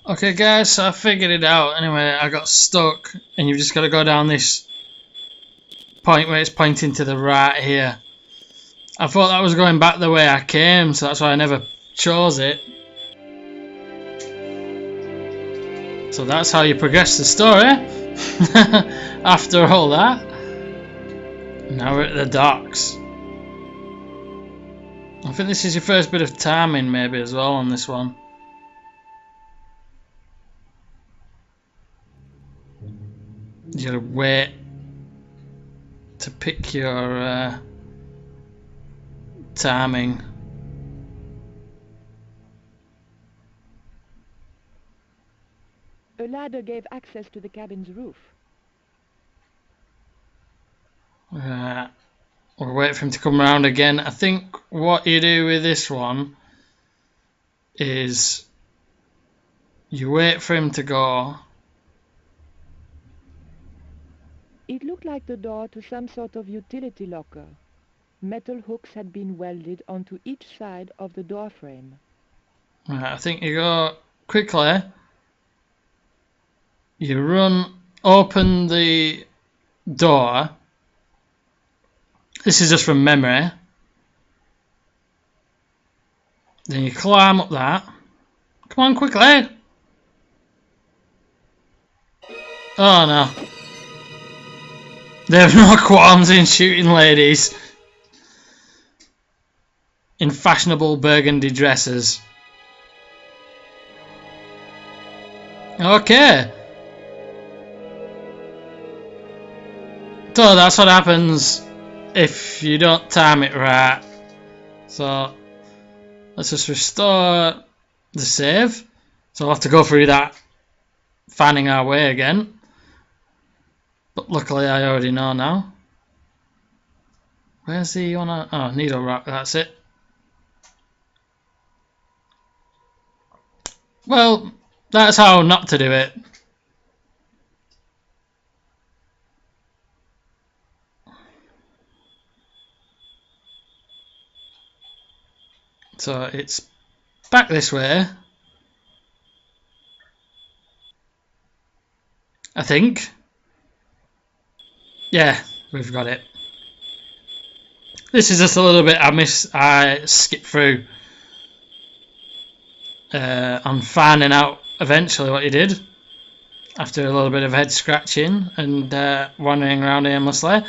Okay guys, so I figured it out. Anyway, I got stuck and you've just got to go down this point where it's pointing to the right here. I thought that was going back the way I came, so that's why I never chose it. So that's how you progress the story. After all that. Now we're at the docks. I think this is your first bit of timing maybe as well on this one. You gotta wait to pick your timing. A ladder gave access to the cabin's roof. We'll wait for him to come around again. I think what you do with this one is you wait for him to go. It looked like the door to some sort of utility locker. Metal hooks had been welded onto each side of the door frame. I think you go quickly. You run, open the door. This is just from memory. Then you climb up that. Come on, quickly! Oh no. They have no qualms in shooting ladies in fashionable burgundy dresses. Okay. So that's what happens if you don't time it right. So let's just restore the save. So I'll have to go through that finding our way again. But luckily I already know now. Where's the one? Oh, needle rock, that's it. Well, that's how not to do it. So it's back this way. I think. Yeah, we've got it. This is just a little bit I skipped through. I'm finding out eventually what you did after a little bit of head scratching and wandering around aimlessly.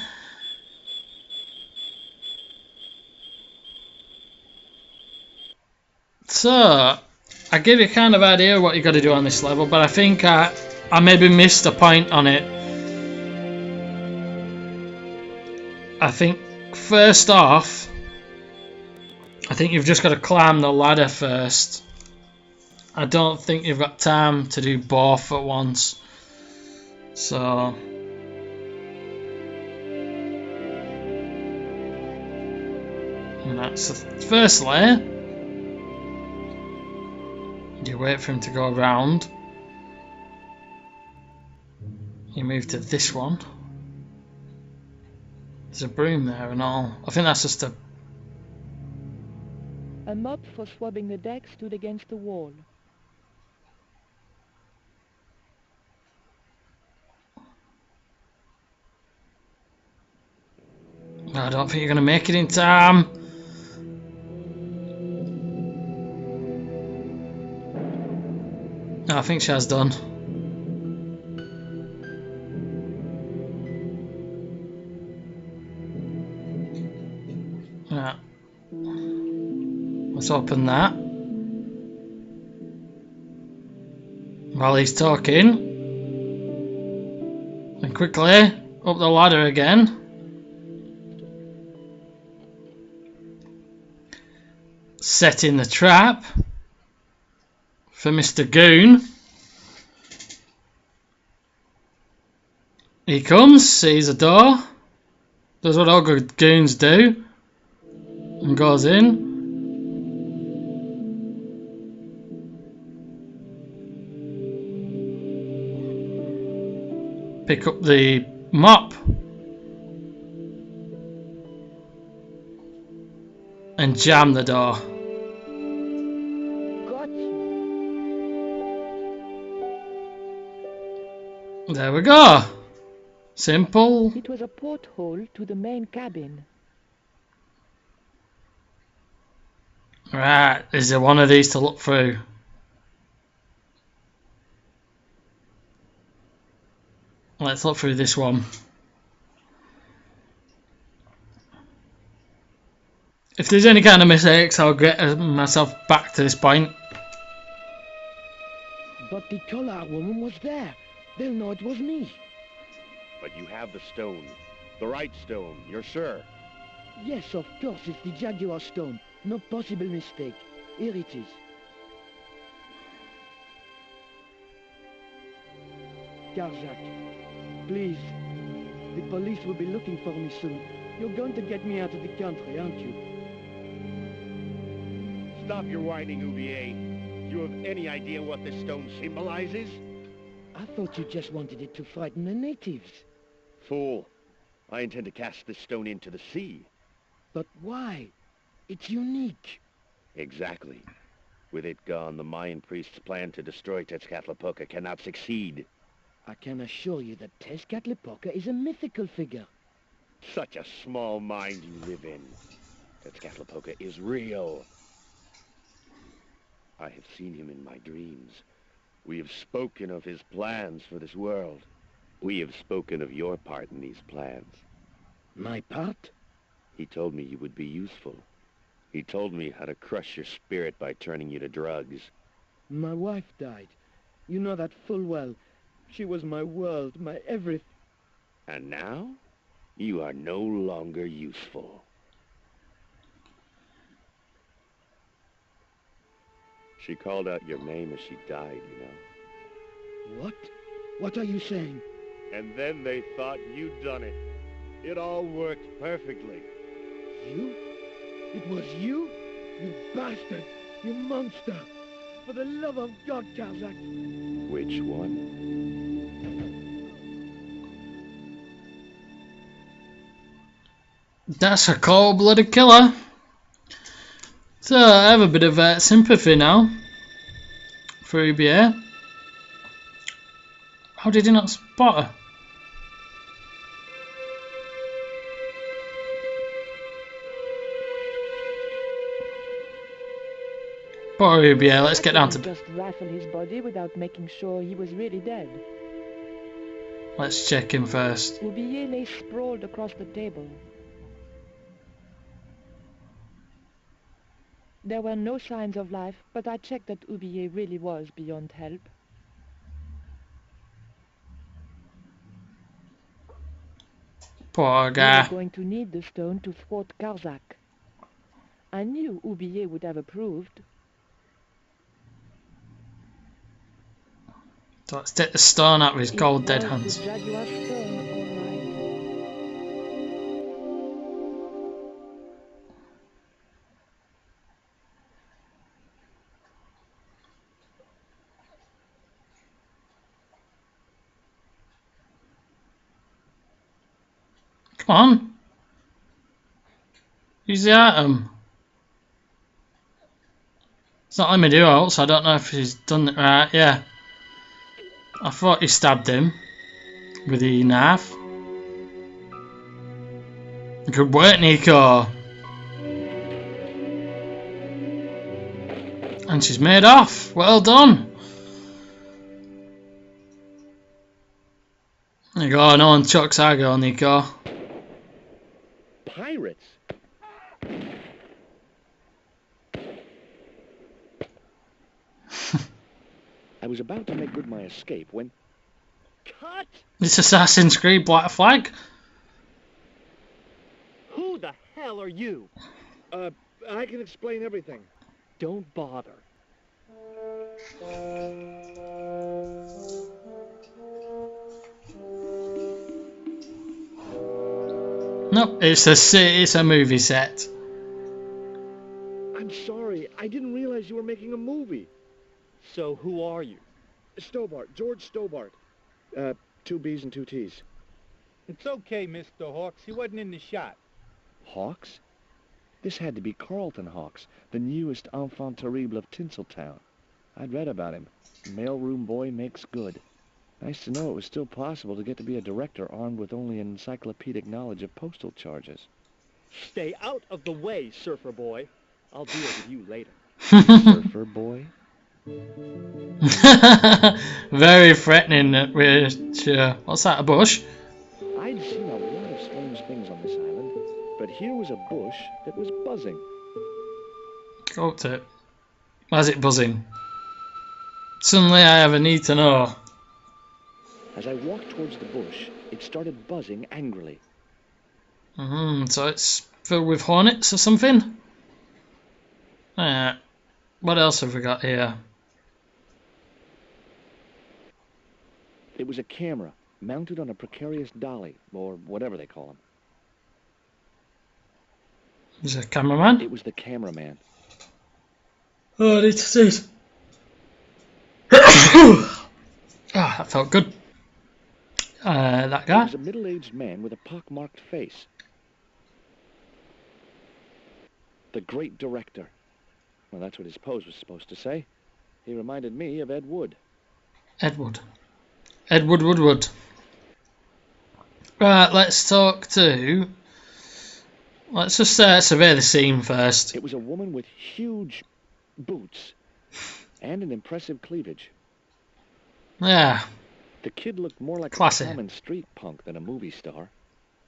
So I give you kind of idea what you got to do on this level, but I think I maybe missed a point on it. I think first off, I think you've just got to climb the ladder first. I don't think you've got time to do both at once. So and that's firstly, you wait for him to go around. You move to this one. There's a broom there and all. I think that's just A mop for swabbing the deck stood against the wall. I don't think you're going to make it in time. No, I think she has done. Yeah. Let's open that. While he's talking. And quickly up the ladder again. Setting the trap for Mr. Goon. He comes, sees a door, does what all good goons do, and goes in. Pick up the mop and jam the door. Got you. There we go. Simple. It was a porthole to the main cabin. Right, is there one of these to look through? Let's look through this one. If there's any kind of mistakes, I'll get myself back to this point. But the Tolar woman was there. They'll know it was me. But you have the stone. The right stone, you're sure? Yes, of course, it's the Jaguar stone. No possible mistake. Here it is. Karzak, please. The police will be looking for me soon. You're going to get me out of the country, aren't you? Stop your whining, Oublier. Do you have any idea what this stone symbolizes? I thought you just wanted it to frighten the natives. Fool. I intend to cast this stone into the sea. But why? It's unique. Exactly. With it gone, the Mayan priest's plan to destroy Tezcatlipoca cannot succeed. I can assure you that Tezcatlipoca is a mythical figure. Such a small mind you live in. Tezcatlipoca is real. I have seen him in my dreams. We have spoken of his plans for this world. We have spoken of your part in these plans. My part? He told me you would be useful. He told me how to crush your spirit by turning you to drugs. My wife died. You know that full well. She was my world, my everything. And now, you are no longer useful. She called out your name as she died, you know. What? What are you saying? And then they thought you'd done it. It all worked perfectly. You? It was you? You bastard! You monster! For the love of God, Karzak! Which one? That's a cold-blooded killer. So I have a bit of sympathy now for Oublier. How did he not spot her? Poor Oublier, let's get down to... Just rifle his body without making sure he was really dead. Let's check him first. Oublier lay sprawled across the table. There were no signs of life, but I checked that Oublier really was beyond help. Poor We guy. were going to need the stone to thwart Karzak. I knew Oublier would have approved. So let's take the stone out of his cold dead It was hands. the Jaguar stone, all right. Come on. Use the item. It's not letting me do it, so I don't know if he's done it right. Yeah. I thought he stabbed him with the knife. Good work, Nico. And she's made off. Well done. There you go. No one chucks our girl, Nico. Pirates? I was about to make good my escape when... Cut! This Assassin's Creed Black Flag. Who the hell are you? I can explain everything. Don't bother. Nope, it's a movie set. I'm sorry. I didn't realize you were making a movie. So who are you? Stobart. George Stobart. 2 B's and 2 T's. It's okay, Mr. Hawks. He wasn't in the shot. Hawks? This had to be Carlton Hawks, the newest enfant terrible of Tinseltown. I'd read about him. Mailroom boy makes good. Nice to know it was still possible to get to be a director armed with only an encyclopedic knowledge of postal charges. Stay out of the way, surfer boy. I'll deal with you later. Surfer boy? Very threatening. Which, what's that? A bush? I'd seen a lot of strange things on this island, but here was a bush that was buzzing. Go up to it. Why is it buzzing? Suddenly I have a need to know. As I walked towards the bush, it started buzzing angrily. So it's filled with hornets or something? What else have we got here? It was a camera, mounted on a precarious dolly, or whatever they call them. Is it a cameraman? It was the cameraman. Oh, I need to see it. That felt good. That It guy? was a middle-aged man with a pock-marked face. The great director. Well, that's what his pose was supposed to say. He reminded me of Ed Wood. Edward. Edward Woodward. Right, let's talk to... Let's just survey the scene first. It was a woman with huge boots and an impressive cleavage. Yeah, The kid looked more like Classy. a common street punk than a movie star.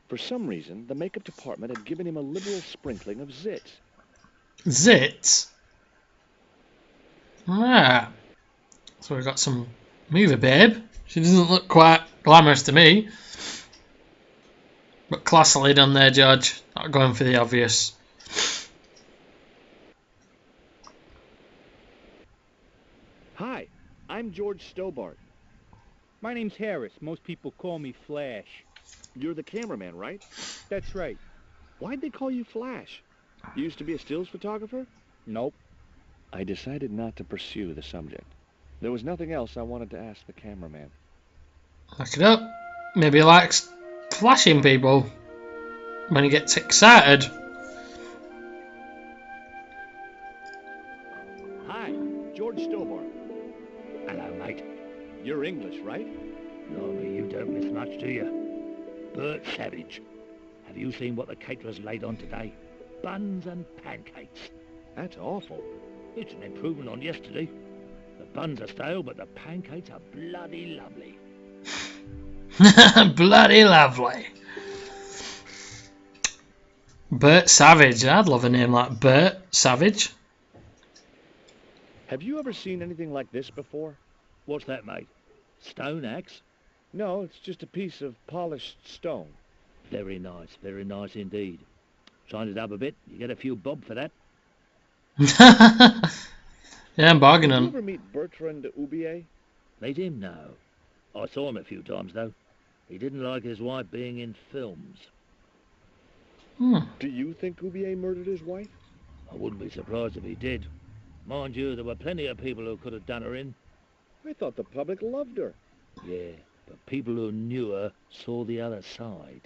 For some reason, the makeup department had given him a liberal sprinkling of zits. zits. Yeah. So we've got some movie babe. She doesn't look quite glamorous to me. But classily done there, George. Not going for the obvious. Hi, I'm George Stobart. My name's Harris. Most people call me Flash. You're the cameraman, right? That's right. Why'd they call you Flash? You used to be a stills photographer? Nope. I decided not to pursue the subject. There was nothing else I wanted to ask the cameraman. Look it up. Maybe he likes flashing people when he gets excited. Hi, George Stobart. Hello, mate. You're English, right? Blimey, you don't miss much, do you? Bert Savage. Have you seen what the caterers laid on today? Buns and pancakes. That's awful. It's an improvement on yesterday. The buns are stale, but the pancakes are bloody lovely. Bloody lovely. Bert Savage. I'd love a name like Bert Savage. Have you ever seen anything like this before? What's that, mate? Stone axe? No, it's just a piece of polished stone. Very nice indeed. Shine it up a bit, you get a few bob for that. Yeah, I'm Did bargaining. you ever meet Bertrand Oubier? Meet him? No. I saw him a few times, though. He didn't like his wife being in films. Do you think Oubier murdered his wife? I wouldn't be surprised if he did. Mind you, there were plenty of people who could have done her in. I thought the public loved her. Yeah, but people who knew her saw the other side.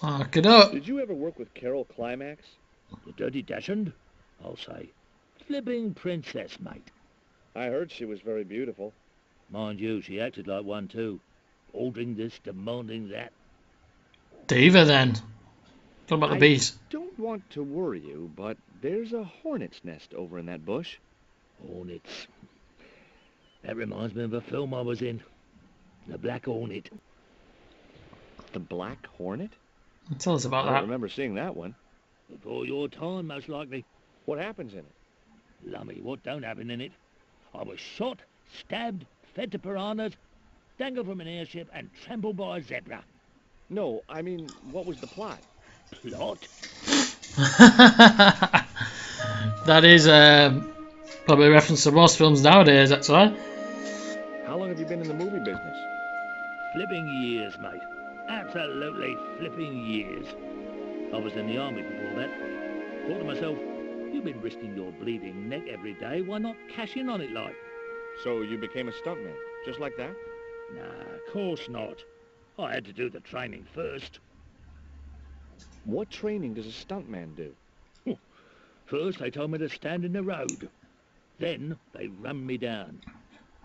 Look it up. Did you ever work with Carol Climax? The Dirty Dachshund? I'll say. Flipping princess, mate. I heard she was very beautiful. Mind you, she acted like one too. Ordering this, demanding that. Diva then. What about the I bees? don't want to worry you, but there's a hornet's nest over in that bush. Hornets. That reminds me of a film I was in. The Black Hornet. The Black Hornet? Tell us I about don't that. remember seeing that one. Before your time, most likely. What happens in it? Lummy, what don't happen in it? I was shot, stabbed, fed to piranhas, dangled from an airship, and trampled by a zebra. No, I mean, what was the plot? Plot? That is probably a reference to most films nowadays, actually. How long have you been in the movie business? Flipping years, mate. Absolutely flipping years. I was in the army before that. Thought to myself, you've been risking your bleeding neck every day, why not cash in on it like? So you became a stuntman, just like that? Nah, of course not. I had to do the training first. What training does a stuntman do? First, they told me to stand in the road. Then, they run me down.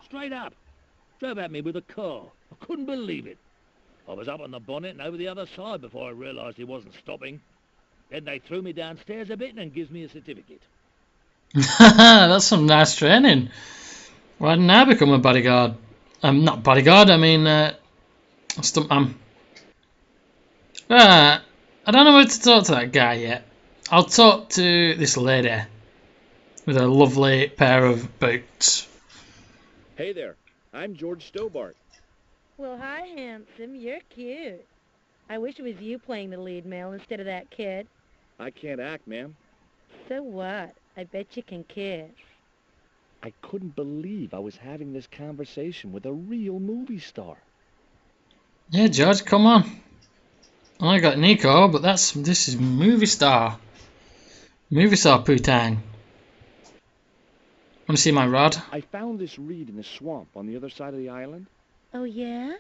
Straight up. Drove at me with a car. I couldn't believe it. I was up on the bonnet and over the other side before I realised he wasn't stopping. Then they threw me downstairs a bit and gives me a certificate. That's some nice training. Why didn't I become a bodyguard? Not bodyguard, I mean, stuntman. Right, I don't know where to talk to that guy yet. I'll talk to this lady with a lovely pair of boots. Hey there, I'm George Stobart. Well, hi, handsome. You're cute. I wish it was you playing the lead male instead of that kid. I can't act, ma'am. So what? I bet you can kiss. I couldn't believe I was having this conversation with a real movie star. Yeah, George, come on. I got Nico, but this is movie star. Movie star Putang. Want to see my rod? I found this reed in the swamp on the other side of the island. Oh, yeah?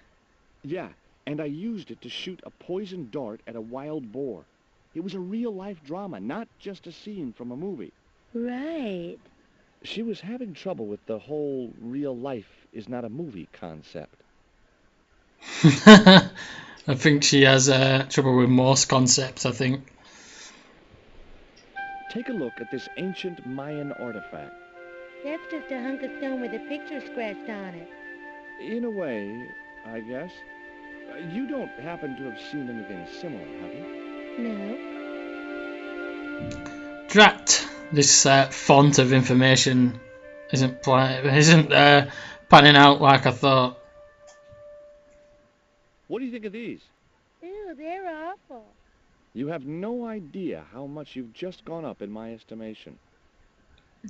Yeah, and I used it to shoot a poisoned dart at a wild boar. It was a real-life drama, not just a scene from a movie. Right. She was having trouble with the whole real life is not a movie concept. I think she has trouble with most concepts, I think. Take a look at this ancient Mayan artifact. That's just a hunk of stone with a picture scratched on it. In a way, I guess. You don't happen to have seen anything similar, have you? No. Drat! This font of information isn't panning out like I thought. What do you think of these? Ew, they're awful. You have no idea how much you've just gone up in my estimation.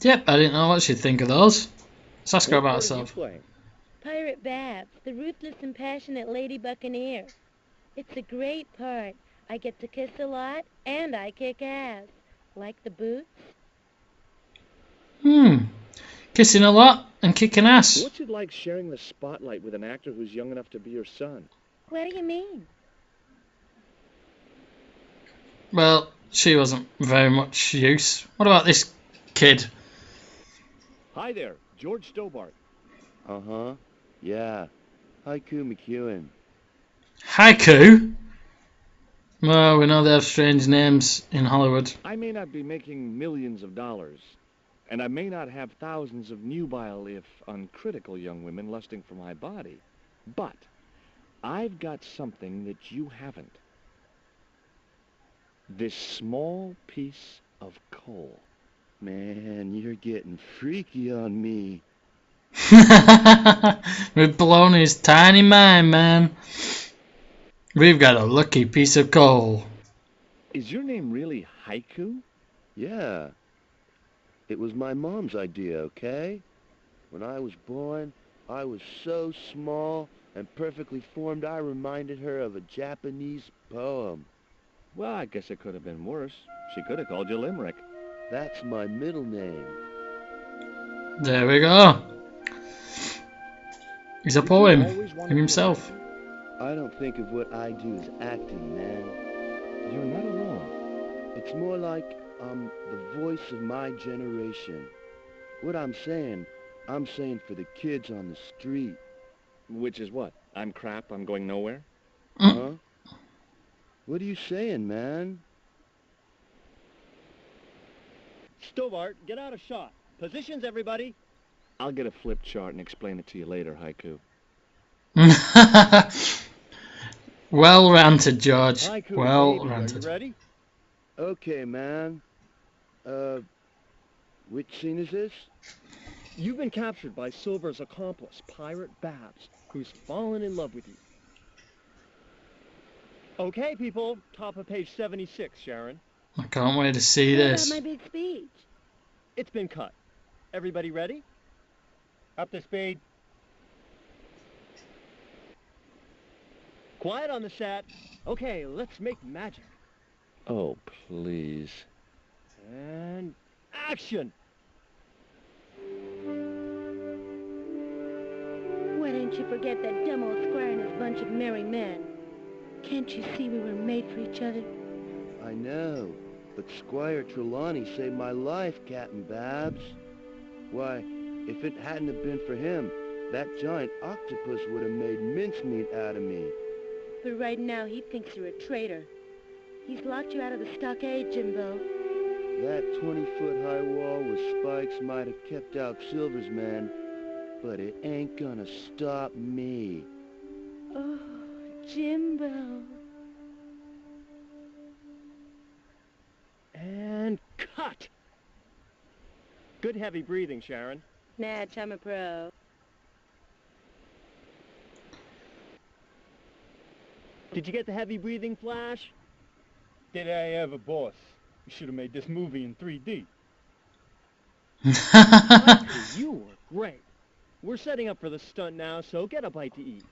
Yep, I didn't know what she'd think of those. Let's ask her What about part are you herself. playing? Pirate Babs, the ruthless and passionate lady buccaneer. It's a great part. I get to kiss a lot, and I kick ass. Like the boots? Kissing a lot and kicking ass. What's it like sharing the spotlight with an actor who's young enough to be your son? What do you mean? Well, she wasn't very much use. What about this kid? Hi there, George Stobart. Uh-huh. Yeah. Haiku McEwen. Haiku? Well, we know they have strange names in Hollywood. I may not be making millions of dollars, and I may not have thousands of nubile, if uncritical, young women lusting for my body, but I've got something that you haven't. This small piece of coal. Man, you're getting freaky on me. We've blown his tiny mind, man. We've got a lucky piece of coal. Is your name really Haiku? Yeah. It was my mom's idea, okay? When I was born, I was so small and perfectly formed I reminded her of a Japanese poem. Well, I guess it could have been worse. She could have called you Limerick. That's my middle name. There we go. He's a poem in himself. I don't think of what I do as acting, man. You're not alone. It's more like I'm the voice of my generation. What I'm saying for the kids on the street. Which is what? I'm crap, I'm going nowhere? Huh? What are you saying, man? Stobart, get out of shot. Positions, everybody. I'll get a flip chart and explain it to you later, Haiku. Well ranted, George. Haiku, Well baby, ranted. Are you ready? Okay, man. Which scene is this? You've been captured by Silver's accomplice, Pirate Babs, who's fallen in love with you. Okay, people. Top of page 76, Sharon. I can't wait to see What this. about my big speech? It's been cut. Everybody ready? Up to speed. Quiet on the set. Okay, let's make magic. Oh, please. And action! Why didn't you forget that dumb old squire and his bunch of merry men? Can't you see we were made for each other? I know, but Squire Trelawney saved my life, Captain Babs. Why, if it hadn't have been for him, That giant octopus would have made mincemeat out of me. But right now he thinks you're a traitor. He's locked you out of the stockade, Jimbo. That 20-foot high wall with spikes might have kept out Silver's men, but it ain't gonna stop me. Oh, Jimbo. And cut! Good heavy breathing, Sharon. Natch, I'm a pro. Did you get the heavy breathing, Flash? Did I ever, boss? We should have made this movie in 3D. Michael, you were great. We're setting up for the stunt now, so get a bite to eat.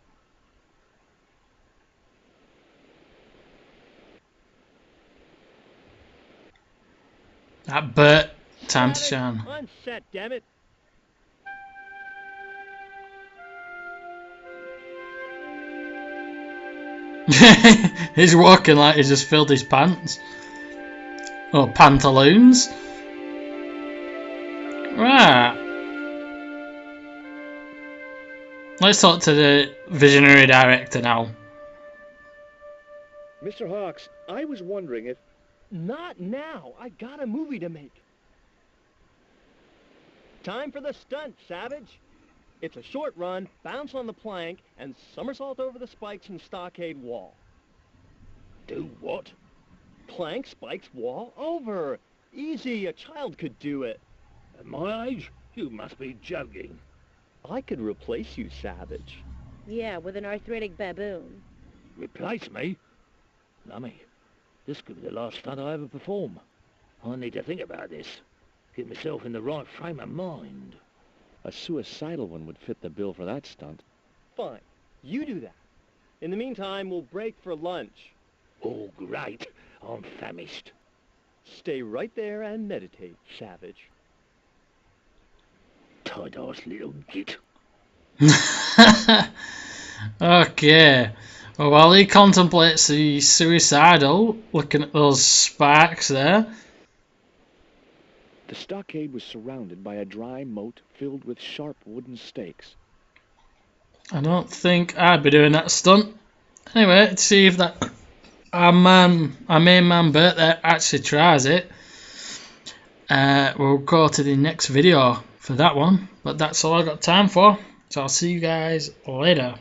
That Bert, time to shine. On set, damn it. He's walking like he's just filled his pants. Or pantaloons. Right. Let's talk to the visionary director now. Mr. Hawks, I was wondering if... Not now. I got a movie to make. Time for the stunt, Savage. It's a short run, bounce on the plank, and somersault over the spikes and stockade wall. Do what? Plank, spikes, wall, over. Easy, a child could do it. At my age? You must be joking. I could replace you, Savage. Yeah, with an arthritic baboon. Replace me? Lummy, this could be the last stunt I ever perform. I need to think about this. Get myself in the right frame of mind. A suicidal one would fit the bill for that stunt. Fine. You do that. In the meantime, we'll break for lunch. Oh, great. I'm famished. Stay right there and meditate, Savage. Tight-ass little git. Okay. Well, while he contemplates the suicidal, looking at those sparks there. The stockade was surrounded by a dry moat filled with sharp wooden stakes. I don't think I'd be doing that stunt. Anyway, let's see if that our main man Bert there actually tries it. We'll go to the next video for that one. But that's all I got time for. So I'll see you guys later.